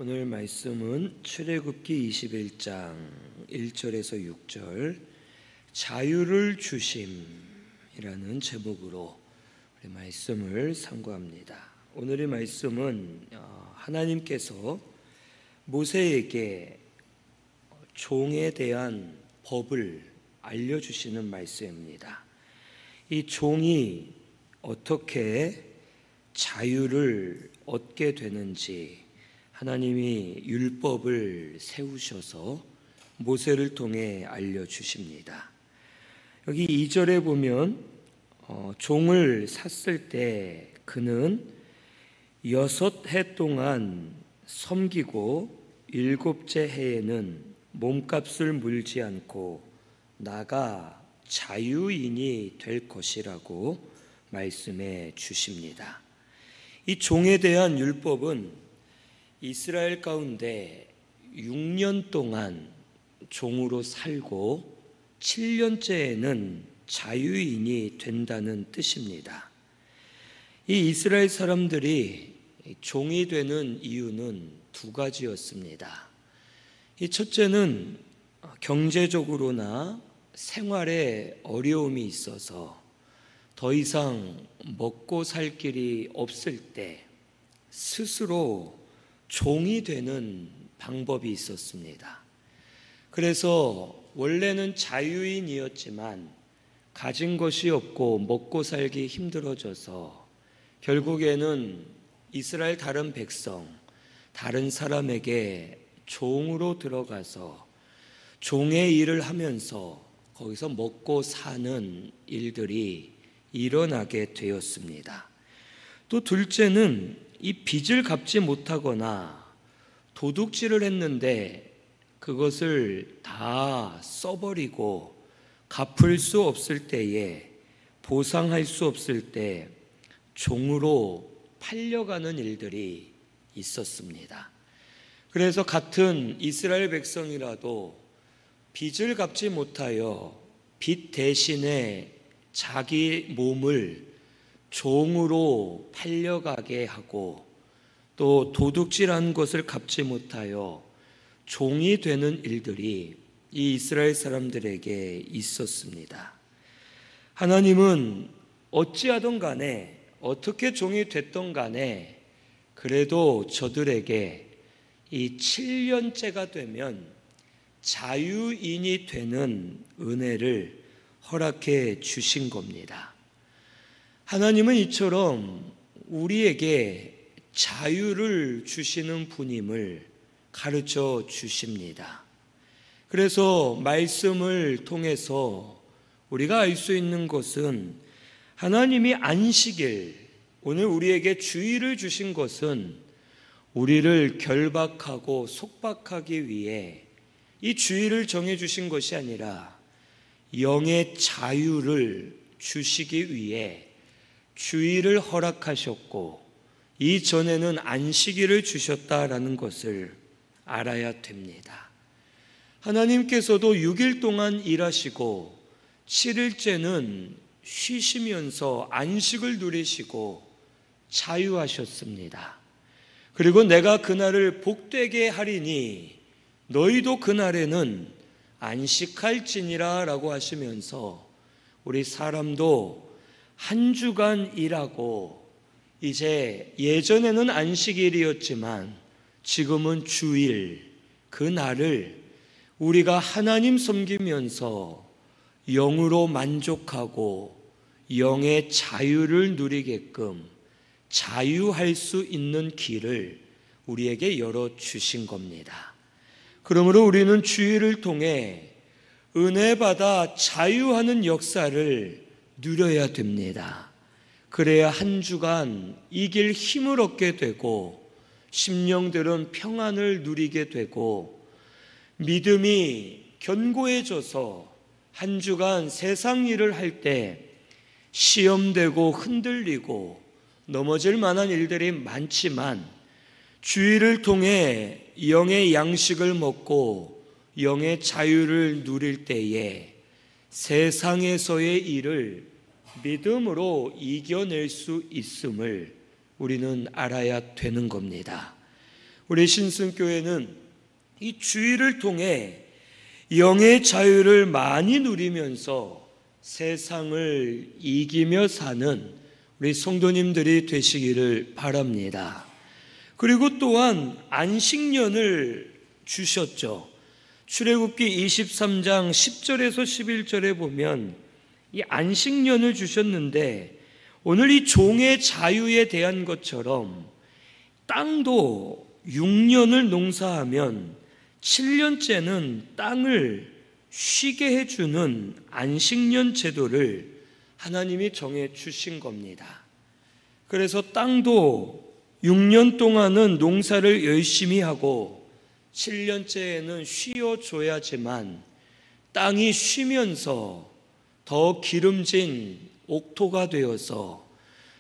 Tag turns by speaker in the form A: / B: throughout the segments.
A: 오늘 말씀은 출애굽기 21장 1절에서 6절 자유를 주심이라는 제목으로 우리 말씀을 상고합니다. 오늘의 말씀은 하나님께서 모세에게 종에 대한 법을 알려주시는 말씀입니다. 이 종이 어떻게 자유를 얻게 되는지 하나님이 율법을 세우셔서 모세를 통해 알려주십니다. 여기 2절에 보면 종을 샀을 때 그는 6해 동안 섬기고 7째 해에는 몸값을 물지 않고 나가 자유인이 될 것이라고 말씀해 주십니다. 이 종에 대한 율법은 이스라엘 가운데 6년 동안 종으로 살고 7년째에는 자유인이 된다는 뜻입니다. 이 이스라엘 사람들이 종이 되는 이유는 두 가지였습니다. 이 첫째는 경제적으로나 생활에 어려움이 있어서 더 이상 먹고 살 길이 없을 때 스스로 종이 되는 방법이 있었습니다. 그래서 원래는 자유인이었지만 가진 것이 없고 먹고 살기 힘들어져서 결국에는 이스라엘 다른 백성, 다른 사람에게 종으로 들어가서 종의 일을 하면서 거기서 먹고 사는 일들이 일어나게 되었습니다. 또 둘째는 이 빚을 갚지 못하거나 도둑질을 했는데 그것을 다 써버리고 갚을 수 없을 때에 보상할 수 없을 때 종으로 팔려가는 일들이 있었습니다. 그래서 같은 이스라엘 백성이라도 빚을 갚지 못하여 빚 대신에 자기 몸을 종으로 팔려가게 하고 또 도둑질한 것을 갚지 못하여 종이 되는 일들이 이 이스라엘 사람들에게 있었습니다. 하나님은 어찌하든 간에 어떻게 종이 됐던 간에 그래도 저들에게 이 7년째가 되면 자유인이 되는 은혜를 허락해 주신 겁니다. 하나님은 이처럼 우리에게 자유를 주시는 분임을 가르쳐 주십니다. 그래서 말씀을 통해서 우리가 알 수 있는 것은 하나님이 안식일, 오늘 우리에게 주의를 주신 것은 우리를 결박하고 속박하기 위해 이 주의를 정해 주신 것이 아니라 영의 자유를 주시기 위해 주의를 허락하셨고 이전에는 안식일을 주셨다라는 것을 알아야 됩니다. 하나님께서도 6일 동안 일하시고 7일째는 쉬시면서 안식을 누리시고 자유하셨습니다. 그리고 내가 그날을 복되게 하리니 너희도 그날에는 안식할지니라 라고 하시면서 우리 사람도 한 주간 일하고 이제 예전에는 안식일이었지만 지금은 주일, 그 날을 우리가 하나님 섬기면서 영으로 만족하고 영의 자유를 누리게끔 자유할 수 있는 길을 우리에게 열어주신 겁니다. 그러므로 우리는 주일을 통해 은혜 받아 자유하는 역사를 누려야 됩니다. 그래야 한 주간 이길 힘을 얻게 되고 심령들은 평안을 누리게 되고 믿음이 견고해져서 한 주간 세상 일을 할 때 시험되고 흔들리고 넘어질 만한 일들이 많지만 주일을 통해 영의 양식을 먹고 영의 자유를 누릴 때에 세상에서의 일을 믿음으로 이겨낼 수 있음을 우리는 알아야 되는 겁니다. 우리 신승교회는 이 주일을 통해 영의 자유를 많이 누리면서 세상을 이기며 사는 우리 성도님들이 되시기를 바랍니다. 그리고 또한 안식년을 주셨죠. 출애굽기 23장 10절에서 11절에 보면 이 안식년을 주셨는데, 오늘 이 종의 자유에 대한 것처럼 땅도 6년을 농사하면 7년째는 땅을 쉬게 해주는 안식년 제도를 하나님이 정해 주신 겁니다. 그래서 땅도 6년 동안은 농사를 열심히 하고 7년째에는 쉬어줘야지만 땅이 쉬면서 더 기름진 옥토가 되어서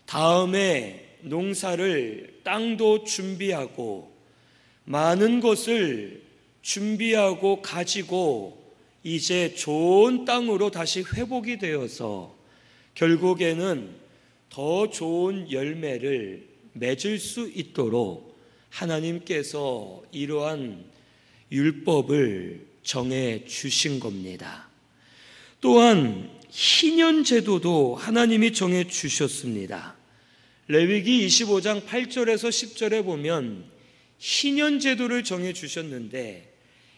A: 다음에 농사를 땅도 준비하고 많은 것을 준비하고 가지고 이제 좋은 땅으로 다시 회복이 되어서 결국에는 더 좋은 열매를 맺을 수 있도록 하나님께서 이러한 율법을 정해 주신 겁니다. 또한 희년 제도도 하나님이 정해 주셨습니다. 레위기 25장 8절에서 10절에 보면 희년 제도를 정해 주셨는데,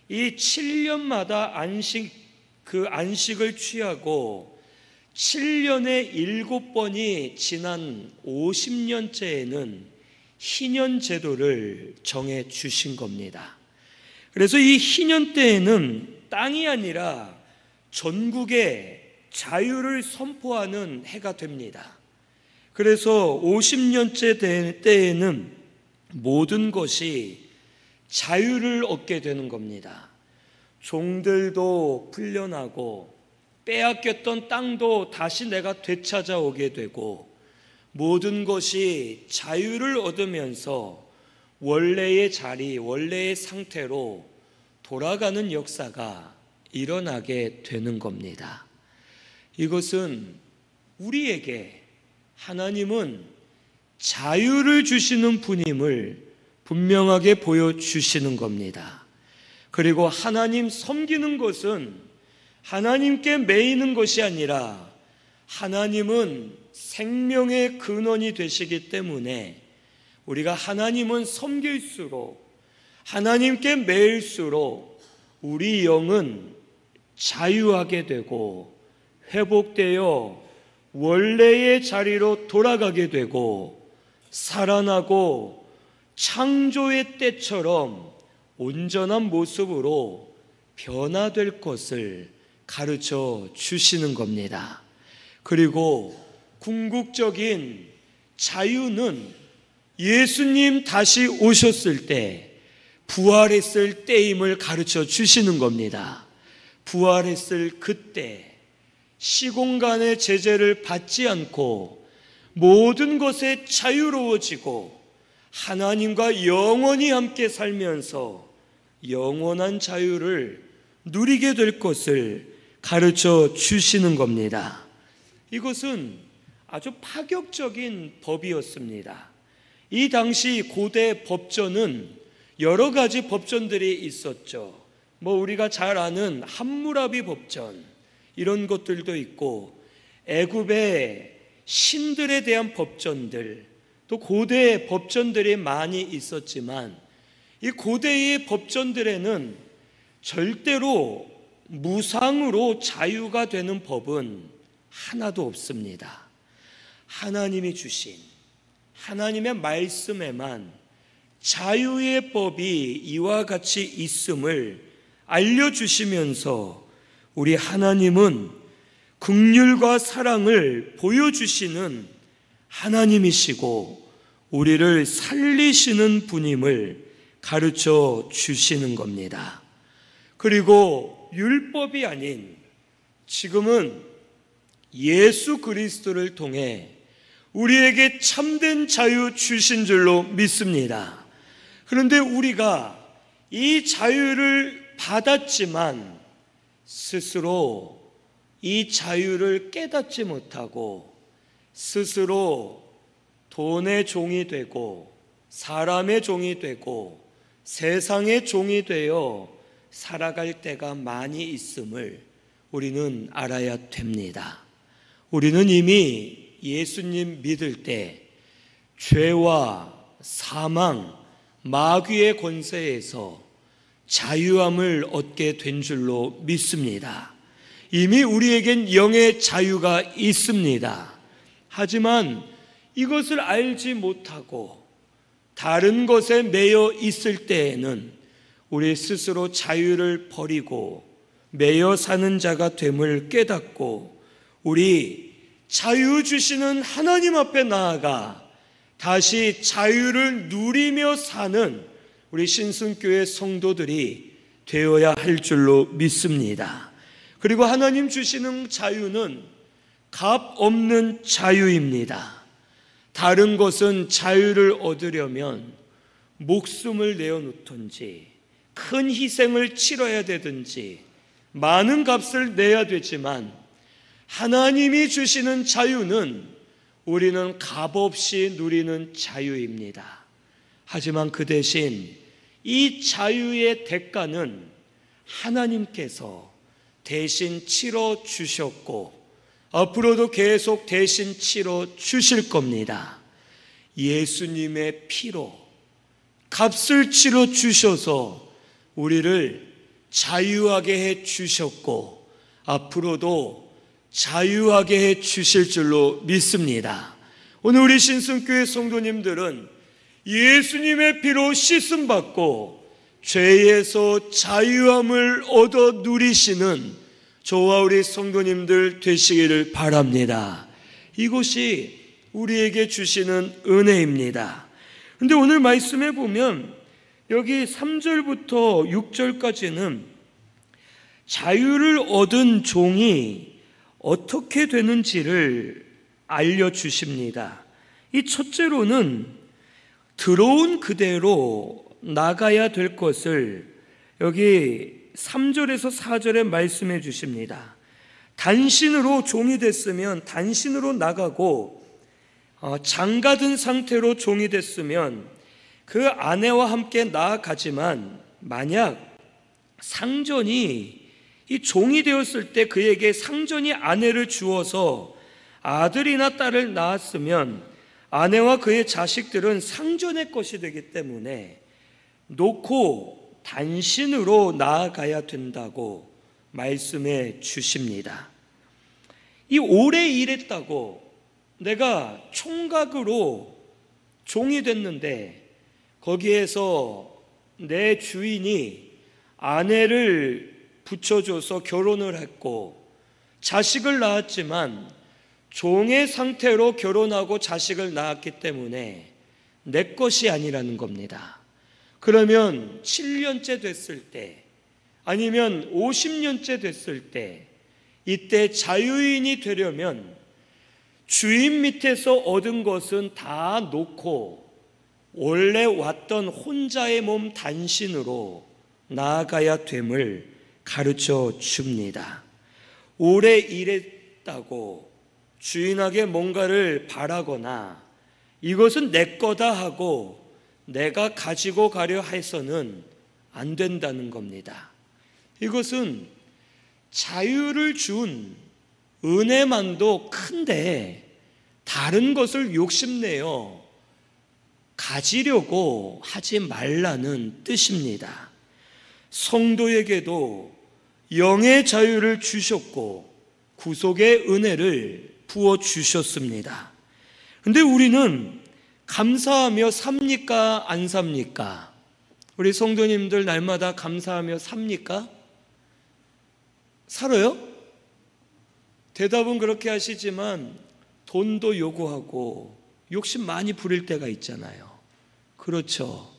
A: 이 7년마다 안식을 취하고 7년에 7번이 지난 50년째에는 희년 제도를 정해 주신 겁니다. 그래서 이 희년 때에는 땅이 아니라 전국에 자유를 선포하는 해가 됩니다. 그래서 50년째 때에는 모든 것이 자유를 얻게 되는 겁니다. 종들도 풀려나고 빼앗겼던 땅도 다시 내가 되찾아오게 되고 모든 것이 자유를 얻으면서 원래의 자리, 원래의 상태로 돌아가는 역사가 일어나게 되는 겁니다. 이것은 우리에게 하나님은 자유를 주시는 분임을 분명하게 보여주시는 겁니다. 그리고 하나님 섬기는 것은 하나님께 매이는 것이 아니라 하나님은 생명의 근원이 되시기 때문에 우리가 하나님은 섬길수록, 하나님께 매일수록 우리 영은 자유하게 되고 회복되어 원래의 자리로 돌아가게 되고 살아나고 창조의 때처럼 온전한 모습으로 변화될 것을 가르쳐 주시는 겁니다. 그리고 궁극적인 자유는 예수님 다시 오셨을 때 부활했을 때임을 가르쳐 주시는 겁니다. 부활했을 그때 시공간의 제재를 받지 않고 모든 것에 자유로워지고 하나님과 영원히 함께 살면서 영원한 자유를 누리게 될 것을 가르쳐 주시는 겁니다. 이것은 아주 파격적인 법이었습니다. 이 당시 고대 법전은 여러 가지 법전들이 있었죠. 우리가 잘 아는 함무라비 법전, 이런 것들도 있고 애굽의 신들에 대한 법전들, 또 고대의 법전들이 많이 있었지만 이 고대의 법전들에는 절대로 무상으로 자유가 되는 법은 하나도 없습니다. 하나님이 주신 하나님의 말씀에만 자유의 법이 이와 같이 있음을 알려주시면서 우리 하나님은 긍휼과 사랑을 보여주시는 하나님이시고 우리를 살리시는 분임을 가르쳐 주시는 겁니다. 그리고 율법이 아닌 지금은 예수 그리스도를 통해 우리에게 참된 자유 주신 줄로 믿습니다. 그런데 우리가 이 자유를 받았지만 스스로 이 자유를 깨닫지 못하고 스스로 돈의 종이 되고 사람의 종이 되고 세상의 종이 되어 살아갈 때가 많이 있음을 우리는 알아야 됩니다. 우리는 이미 예수님 믿을 때 죄와 사망, 마귀의 권세에서 자유함을 얻게 된 줄로 믿습니다. 이미 우리에겐 영의 자유가 있습니다. 하지만 이것을 알지 못하고 다른 것에 매여 있을 때에는 우리 스스로 자유를 버리고 매여 사는 자가 됨을 깨닫고 우리 자유 주시는 하나님 앞에 나아가 다시 자유를 누리며 사는 우리 신순교회 성도들이 되어야 할 줄로 믿습니다. 그리고 하나님 주시는 자유는 값 없는 자유입니다. 다른 것은 자유를 얻으려면 목숨을 내어놓든지 큰 희생을 치러야 되든지 많은 값을 내야 되지만 하나님이 주시는 자유는 우리는 값없이 누리는 자유입니다. 하지만 그 대신 이 자유의 대가는 하나님께서 대신 치러 주셨고 앞으로도 계속 대신 치러 주실 겁니다. 예수님의 피로 값을 치러 주셔서 우리를 자유하게 해 주셨고 앞으로도 자유하게 해 주실 줄로 믿습니다. 오늘 우리 신순교회 성도님들은 예수님의 피로 씻음 받고 죄에서 자유함을 얻어 누리시는 저와 우리 성도님들 되시기를 바랍니다. 이것이 우리에게 주시는 은혜입니다. 그런데 오늘 말씀에 보면 여기 3절부터 6절까지는 자유를 얻은 종이 어떻게 되는지를 알려주십니다. 이 첫째로는 들어온 그대로 나가야 될 것을 여기 3절에서 4절에 말씀해 주십니다. 단신으로 종이 됐으면 단신으로 나가고 장가든 상태로 종이 됐으면 그 아내와 함께 나아가지만 만약 상전이 이 종이 되었을 때 그에게 상전이 아내를 주어서 아들이나 딸을 낳았으면 아내와 그의 자식들은 상전의 것이 되기 때문에 놓고 단신으로 나아가야 된다고 말씀해 주십니다. 이 오래 일했다고 내가 총각으로 종이 됐는데 거기에서 내 주인이 아내를 붙여줘서 결혼을 했고 자식을 낳았지만 종의 상태로 결혼하고 자식을 낳았기 때문에 내 것이 아니라는 겁니다. 그러면 7년째 됐을 때 아니면 50년째 됐을 때 이때 자유인이 되려면 주인 밑에서 얻은 것은 다 놓고 원래 왔던 혼자의 몸 단신으로 나아가야 됨을 가르쳐 줍니다. 오래 일했다고 주인에게 뭔가를 바라거나 이것은 내 거다 하고 내가 가지고 가려 해서는 안 된다는 겁니다. 이것은 자유를 준 은혜만도 큰데 다른 것을 욕심내어 가지려고 하지 말라는 뜻입니다. 성도에게도 영의 자유를 주셨고 구속의 은혜를 부어주셨습니다. 그런데 우리는 감사하며 삽니까? 안 삽니까? 우리 성도님들 날마다 감사하며 삽니까? 살아요? 대답은 그렇게 하시지만 돈도 요구하고 욕심 많이 부릴 때가 있잖아요. 그렇죠.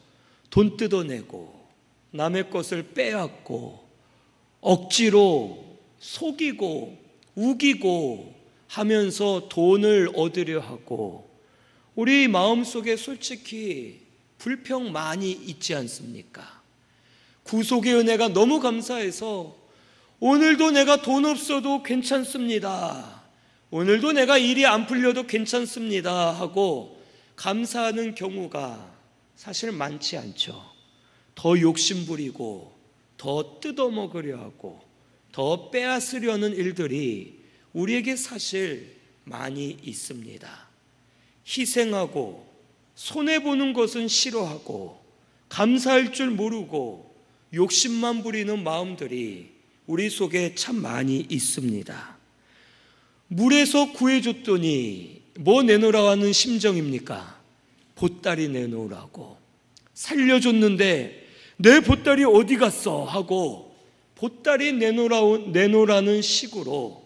A: 돈 뜯어내고 남의 것을 빼앗고 억지로 속이고 우기고 하면서 돈을 얻으려 하고 우리 마음속에 솔직히 불평 많이 있지 않습니까? 구속의 은혜가 너무 감사해서 오늘도 내가 돈 없어도 괜찮습니다. 오늘도 내가 일이 안 풀려도 괜찮습니다 하고 감사하는 경우가 사실 많지 않죠. 더 욕심부리고 더 뜯어먹으려 하고 더 빼앗으려는 일들이 우리에게 사실 많이 있습니다. 희생하고 손해보는 것은 싫어하고 감사할 줄 모르고 욕심만 부리는 마음들이 우리 속에 참 많이 있습니다. 물에서 구해줬더니 뭐 내놓으라고 하는 심정입니까? 보따리 내놓으라고. 살려줬는데 내 보따리 어디 갔어? 하고 보따리 내놓으라는 식으로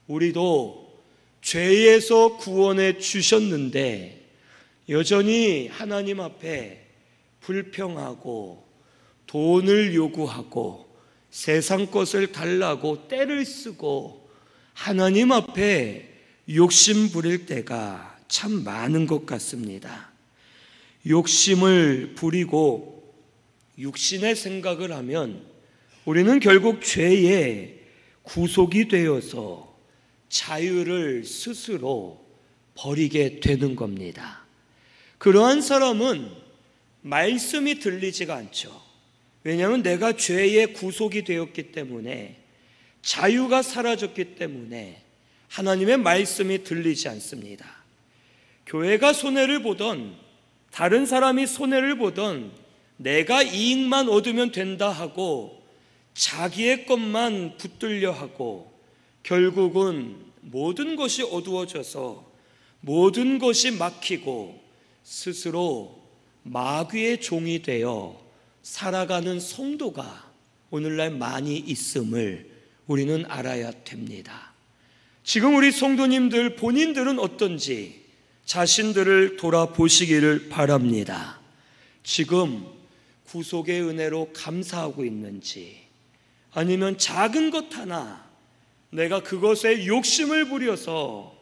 A: 우리도 죄에서 구원해 주셨는데 여전히 하나님 앞에 불평하고 돈을 요구하고 세상 것을 달라고 떼를 쓰고 하나님 앞에 욕심 부릴 때가 참 많은 것 같습니다. 욕심을 부리고 육신의 생각을 하면 우리는 결국 죄에 구속이 되어서 자유를 스스로 버리게 되는 겁니다. 그러한 사람은 말씀이 들리지가 않죠. 왜냐하면 내가 죄에 구속이 되었기 때문에, 자유가 사라졌기 때문에 하나님의 말씀이 들리지 않습니다. 교회가 손해를 보던, 다른 사람이 손해를 보던 내가 이익만 얻으면 된다 하고 자기의 것만 붙들려 하고 결국은 모든 것이 어두워져서 모든 것이 막히고 스스로 마귀의 종이 되어 살아가는 성도가 오늘날 많이 있음을 우리는 알아야 됩니다. 지금 우리 성도님들 본인들은 어떤지 자신들을 돌아보시기를 바랍니다. 지금 구속의 은혜로 감사하고 있는지, 아니면 작은 것 하나 내가 그것에 욕심을 부려서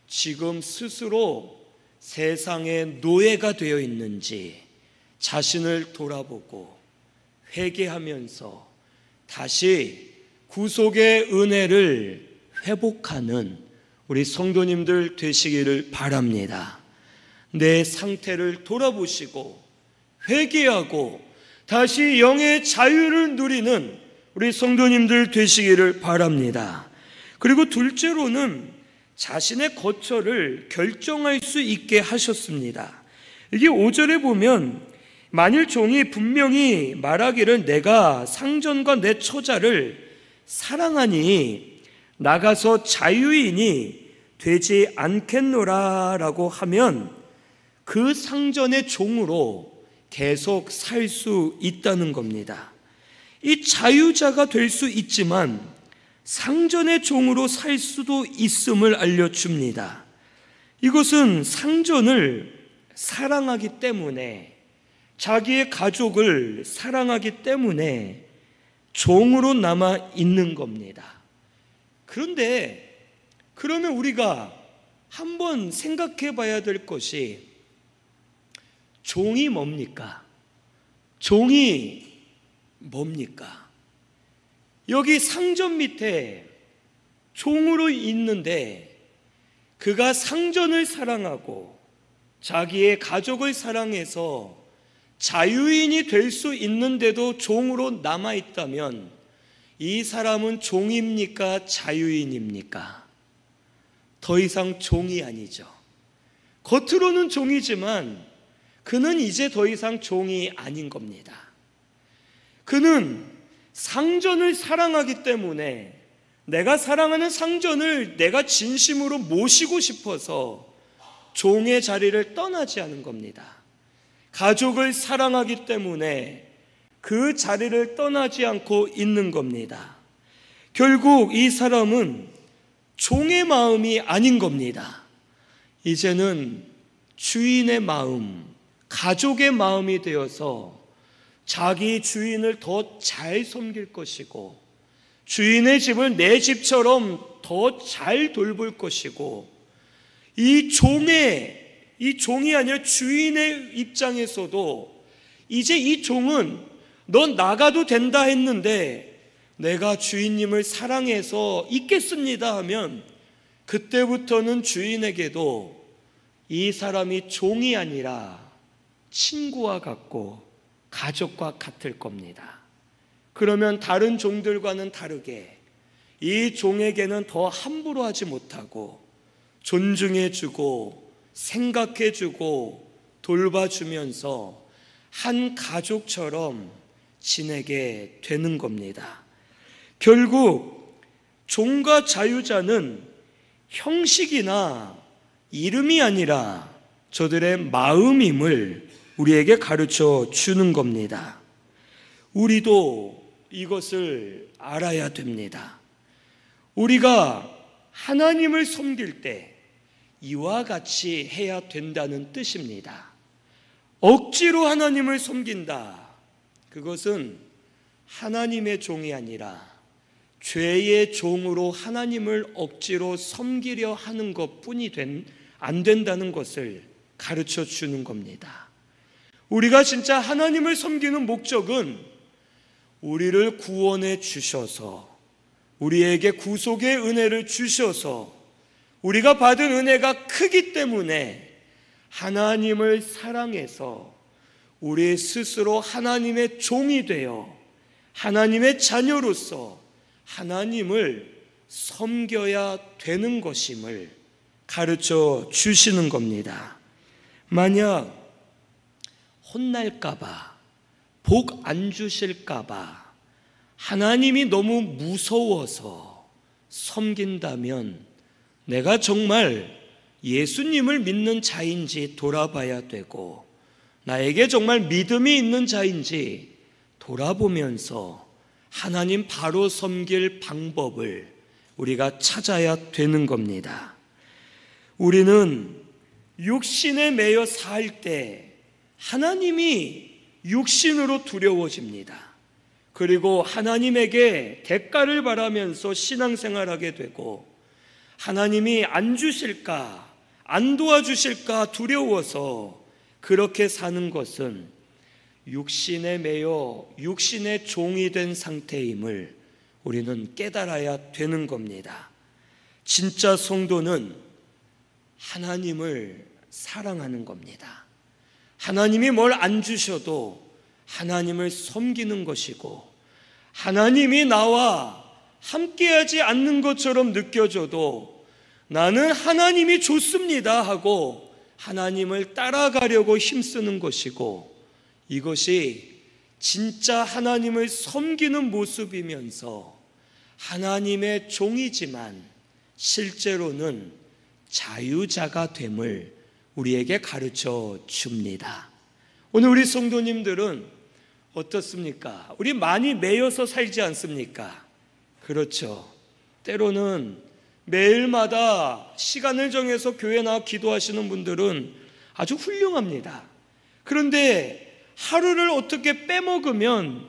A: 지금 스스로 세상의 노예가 되어 있는지 자신을 돌아보고 회개하면서 다시 구속의 은혜를 회복하는 우리 성도님들 되시기를 바랍니다. 내 상태를 돌아보시고 회개하고 다시 영의 자유를 누리는 우리 성도님들 되시기를 바랍니다. 그리고 둘째로는 자신의 거처를 결정할 수 있게 하셨습니다. 이게 5절에 보면 만일 종이 분명히 말하기를 내가 상전과 내 처자를 사랑하니 나가서 자유인이 되지 않겠노라 라고 하면 그 상전의 종으로 계속 살 수 있다는 겁니다. 이 자유자가 될 수 있지만 상전의 종으로 살 수도 있음을 알려줍니다. 이것은 상전을 사랑하기 때문에, 자기의 가족을 사랑하기 때문에 종으로 남아 있는 겁니다. 그런데 그러면 우리가 한번 생각해 봐야 될 것이, 종이 뭡니까? 종이 뭡니까? 여기 상전 밑에 종으로 있는데 그가 상전을 사랑하고 자기의 가족을 사랑해서 자유인이 될 수 있는데도 종으로 남아있다면 이 사람은 종입니까? 자유인입니까? 더 이상 종이 아니죠. 겉으로는 종이지만 그는 이제 더 이상 종이 아닌 겁니다. 그는 상전을 사랑하기 때문에 내가 사랑하는 상전을 내가 진심으로 모시고 싶어서 종의 자리를 떠나지 않은 겁니다. 가족을 사랑하기 때문에 그 자리를 떠나지 않고 있는 겁니다. 결국 이 사람은 종의 마음이 아닌 겁니다. 이제는 주인의 마음, 가족의 마음이 되어서 자기 주인을 더 잘 섬길 것이고 주인의 집을 내 집처럼 더 잘 돌볼 것이고, 이 종이 아니라 주인의 입장에서도 이제 이 종은 넌 나가도 된다 했는데 내가 주인님을 사랑해서 있겠습니다 하면 그때부터는 주인에게도 이 사람이 종이 아니라 친구와 같고 가족과 같을 겁니다. 그러면 다른 종들과는 다르게 이 종에게는 더 함부로 하지 못하고 존중해주고 생각해주고 돌봐주면서 한 가족처럼 지내게 되는 겁니다. 결국 종과 자유자는 형식이나 이름이 아니라 저들의 마음임을 우리에게 가르쳐 주는 겁니다. 우리도 이것을 알아야 됩니다. 우리가 하나님을 섬길 때 이와 같이 해야 된다는 뜻입니다. 억지로 하나님을 섬긴다. 그것은 하나님의 종이 아니라 죄의 종으로 하나님을 억지로 섬기려 하는 것뿐이 안 된다는 것을 가르쳐 주는 겁니다. 우리가 진짜 하나님을 섬기는 목적은 우리를 구원해 주셔서 우리에게 구속의 은혜를 주셔서 우리가 받은 은혜가 크기 때문에 하나님을 사랑해서 우리 스스로 하나님의 종이 되어 하나님의 자녀로서 하나님을 섬겨야 되는 것임을 가르쳐 주시는 겁니다. 만약 혼날까봐, 복 안 주실까봐 하나님이 너무 무서워서 섬긴다면 내가 정말 예수님을 믿는 자인지 돌아봐야 되고 나에게 정말 믿음이 있는 자인지 돌아보면서 하나님 바로 섬길 방법을 우리가 찾아야 되는 겁니다. 우리는 육신에 매여 살 때 하나님이 육신으로 두려워집니다. 그리고 하나님에게 대가를 바라면서 신앙생활하게 되고 하나님이 안 주실까, 안 도와주실까 두려워서 그렇게 사는 것은 육신에 매여 육신의 종이 된 상태임을 우리는 깨달아야 되는 겁니다. 진짜 성도는 하나님을 사랑하는 겁니다. 하나님이 뭘 안 주셔도 하나님을 섬기는 것이고 하나님이 나와 함께하지 않는 것처럼 느껴져도 나는 하나님이 좋습니다 하고 하나님을 따라가려고 힘쓰는 것이고 이것이 진짜 하나님을 섬기는 모습이면서 하나님의 종이지만 실제로는 자유자가 됨을 우리에게 가르쳐 줍니다. 오늘 우리 성도님들은 어떻습니까? 우리 많이 매여서 살지 않습니까? 그렇죠. 때로는 매일마다 시간을 정해서 교회 나와 기도하시는 분들은 아주 훌륭합니다. 그런데 하루를 어떻게 빼먹으면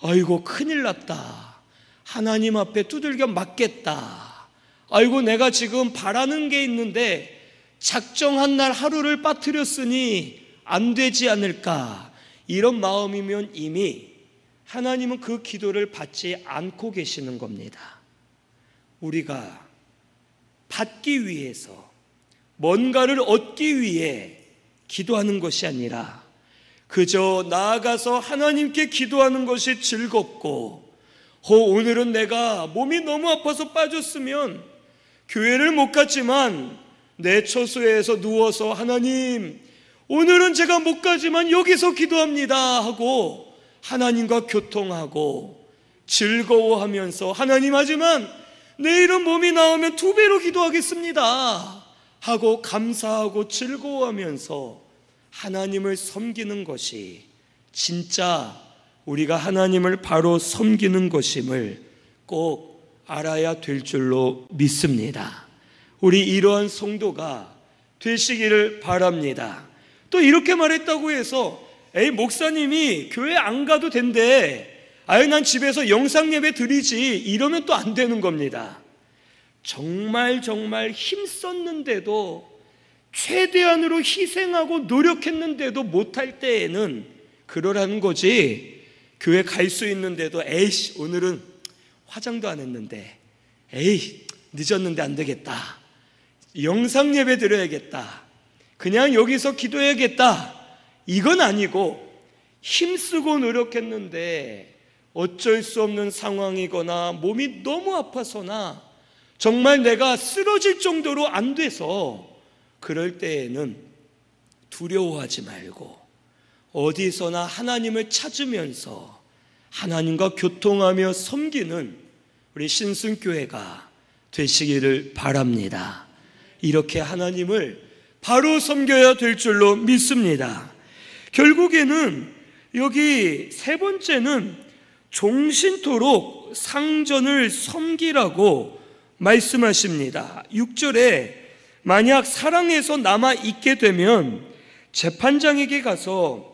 A: 아이고 큰일 났다. 하나님 앞에 두들겨 맞겠다. 아이고 내가 지금 바라는 게 있는데 작정한 날 하루를 빠뜨렸으니 안 되지 않을까. 이런 마음이면 이미 하나님은 그 기도를 받지 않고 계시는 겁니다. 우리가 받기 위해서 뭔가를 얻기 위해 기도하는 것이 아니라 그저 나아가서 하나님께 기도하는 것이 즐겁고 오늘은 내가 몸이 너무 아파서 빠졌으면 교회를 못 갔지만 내 처소에서 누워서 하나님 오늘은 제가 못 가지만 여기서 기도합니다 하고 하나님과 교통하고 즐거워하면서 하나님 하지만 내일은 몸이 나오면 2배로 기도하겠습니다 하고 감사하고 즐거워하면서 하나님을 섬기는 것이 진짜 우리가 하나님을 바로 섬기는 것임을 꼭 알아야 될 줄로 믿습니다. 우리 이러한 성도가 되시기를 바랍니다. 또 이렇게 말했다고 해서 목사님이 교회 안 가도 된대. 난 집에서 영상 예배 드리지. 이러면 또 안 되는 겁니다. 정말 힘썼는데도 최대한으로 희생하고 노력했는데도 못할 때에는 그러라는 거지. 교회 갈 수 있는데도 에이씨 오늘은 화장도 안 했는데 에이 늦었는데 안 되겠다. 영상 예배 드려야겠다. 그냥 여기서 기도해야겠다. 이건 아니고 힘쓰고 노력했는데 어쩔 수 없는 상황이거나 몸이 너무 아파서나 정말 내가 쓰러질 정도로 안 돼서 그럴 때에는 두려워하지 말고 어디서나 하나님을 찾으면서 하나님과 교통하며 섬기는 우리 신순교회가 되시기를 바랍니다. 이렇게 하나님을 바로 섬겨야 될 줄로 믿습니다. 결국에는 여기 세 번째는 종신토록 상전을 섬기라고 말씀하십니다. 6절에 만약 사랑에서 남아 있게 되면 재판장에게 가서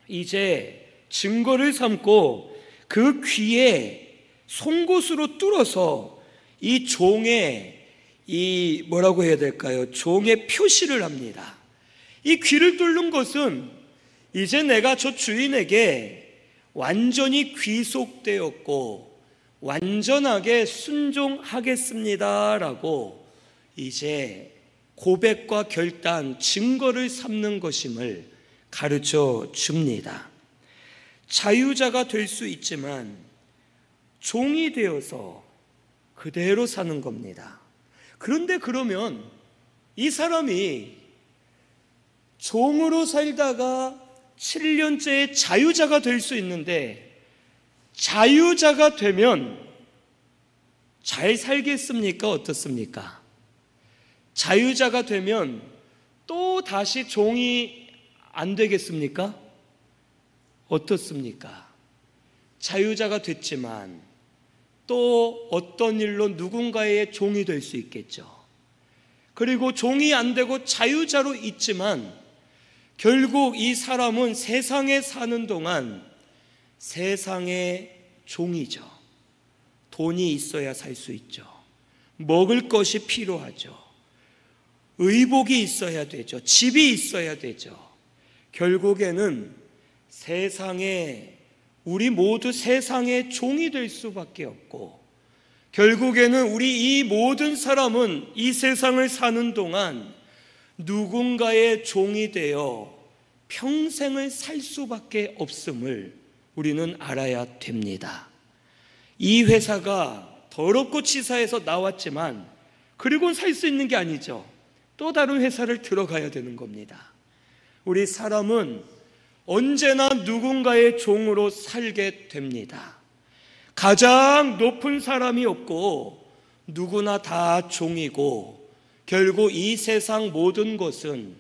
A: 이제 증거를 삼고 그 귀에 송곳으로 뚫어서 이 종의 뭐라고 해야 될까요? 종의 표시를 합니다. 이 귀를 뚫는 것은 이제 내가 저 주인에게 완전히 귀속되었고 완전하게 순종하겠습니다라고 이제 고백과 결단, 증거를 삼는 것임을 가르쳐 줍니다. 자유자가 될 수 있지만 종이 되어서 그대로 사는 겁니다. 그런데 그러면 이 사람이 종으로 살다가 7년째의 자유자가 될 수 있는데 자유자가 되면 잘 살겠습니까? 어떻습니까? 자유자가 되면 또 다시 종이 안 되겠습니까? 어떻습니까? 자유자가 됐지만 또 어떤 일로 누군가의 종이 될 수 있겠죠. 그리고 종이 안 되고 자유자로 있지만 결국 이 사람은 세상에 사는 동안 세상의 종이죠. 돈이 있어야 살 수 있죠. 먹을 것이 필요하죠. 의복이 있어야 되죠. 집이 있어야 되죠. 결국에는 우리 모두 세상의 종이 될 수밖에 없고 결국에는 우리 이 모든 사람은 이 세상을 사는 동안 누군가의 종이 되어 평생을 살 수밖에 없음을 우리는 알아야 됩니다. 이 회사가 더럽고 치사해서 나왔지만 그리고는 살 수 있는 게 아니죠. 또 다른 회사를 들어가야 되는 겁니다. 우리 사람은 언제나 누군가의 종으로 살게 됩니다. 가장 높은 사람이 없고 누구나 다 종이고 결국 이 세상 모든 것은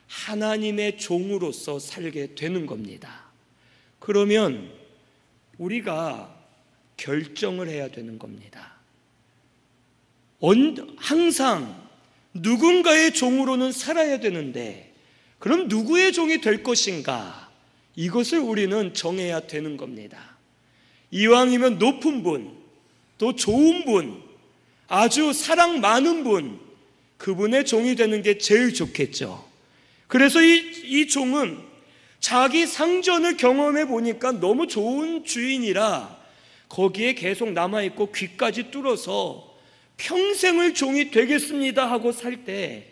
A: 하나님의 종으로서 살게 되는 겁니다. 그러면 우리가 결정을 해야 되는 겁니다. 항상 누군가의 종으로는 살아야 되는데 그럼 누구의 종이 될 것인가? 이것을 우리는 정해야 되는 겁니다. 이왕이면 높은 분, 또 좋은 분, 아주 사랑 많은 분, 그분의 종이 되는 게 제일 좋겠죠. 그래서 이 종은 자기 상전을 경험해 보니까 너무 좋은 주인이라 거기에 계속 남아있고 귀까지 뚫어서 평생을 종이 되겠습니다 하고 살 때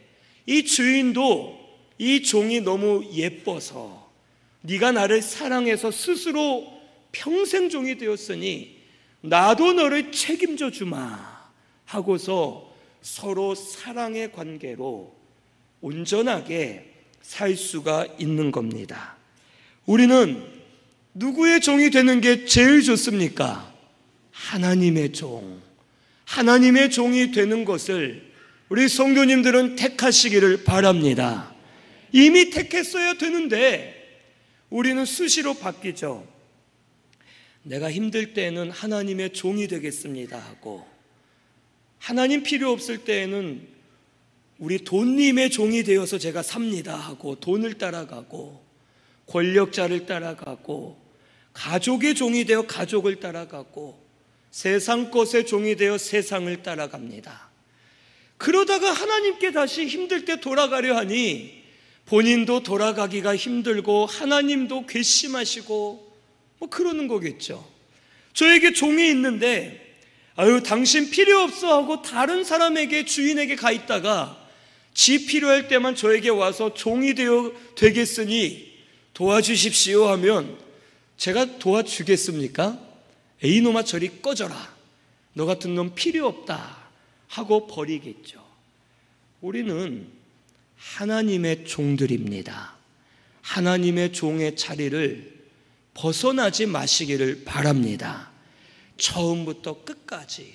A: 이 주인도 이 종이 너무 예뻐서 네가 나를 사랑해서 스스로 평생 종이 되었으니 나도 너를 책임져 주마 하고서 서로 사랑의 관계로 온전하게 살 수가 있는 겁니다. 우리는 누구의 종이 되는 게 제일 좋습니까? 하나님의 종. 하나님의 종이 되는 것을 우리 성도님들은 택하시기를 바랍니다. 이미 택했어야 되는데 우리는 수시로 바뀌죠. 내가 힘들 때는 하나님의 종이 되겠습니다 하고 하나님 필요 없을 때에는 우리 돈님의 종이 되어서 제가 삽니다 하고 돈을 따라가고 권력자를 따라가고 가족의 종이 되어 가족을 따라가고 세상 것의 종이 되어 세상을 따라갑니다. 그러다가 하나님께 다시 힘들 때 돌아가려 하니 본인도 돌아가기가 힘들고 하나님도 괘씸하시고 그러는 거겠죠. 저에게 종이 있는데 당신 필요 없어 하고 다른 사람에게 주인에게 가 있다가 지 필요할 때만 저에게 와서 종이 되겠으니 도와주십시오 하면 제가 도와주겠습니까? 이놈아 저리 꺼져라, 너 같은 놈 필요 없다 하고 버리겠죠. 우리는 하나님의 종들입니다. 하나님의 종의 자리를 벗어나지 마시기를 바랍니다. 처음부터 끝까지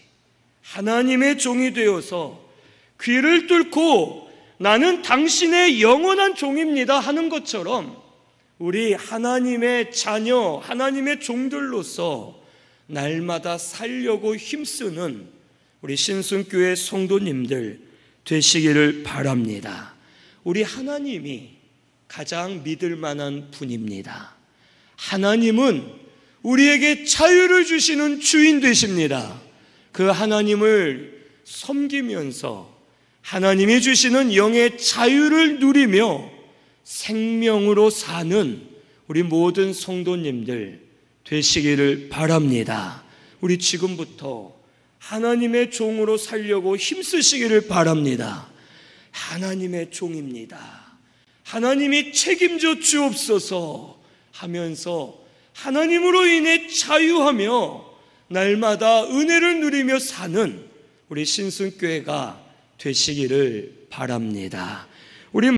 A: 하나님의 종이 되어서 귀를 뚫고 나는 당신의 영원한 종입니다 하는 것처럼 우리 하나님의 자녀, 하나님의 종들로서 날마다 살려고 힘쓰는 우리 신순교회 성도님들 되시기를 바랍니다. 우리 하나님이 가장 믿을 만한 분입니다. 하나님은 우리에게 자유를 주시는 주인 되십니다. 그 하나님을 섬기면서 하나님이 주시는 영의 자유를 누리며 생명으로 사는 우리 모든 성도님들 되시기를 바랍니다. 우리 지금부터 하나님의 종으로 살려고 힘쓰시기를 바랍니다. 하나님의 종입니다. 하나님이 책임져 주옵소서 하면서 하나님으로 인해 자유하며 날마다 은혜를 누리며 사는 우리 신순교회가 되시기를 바랍니다.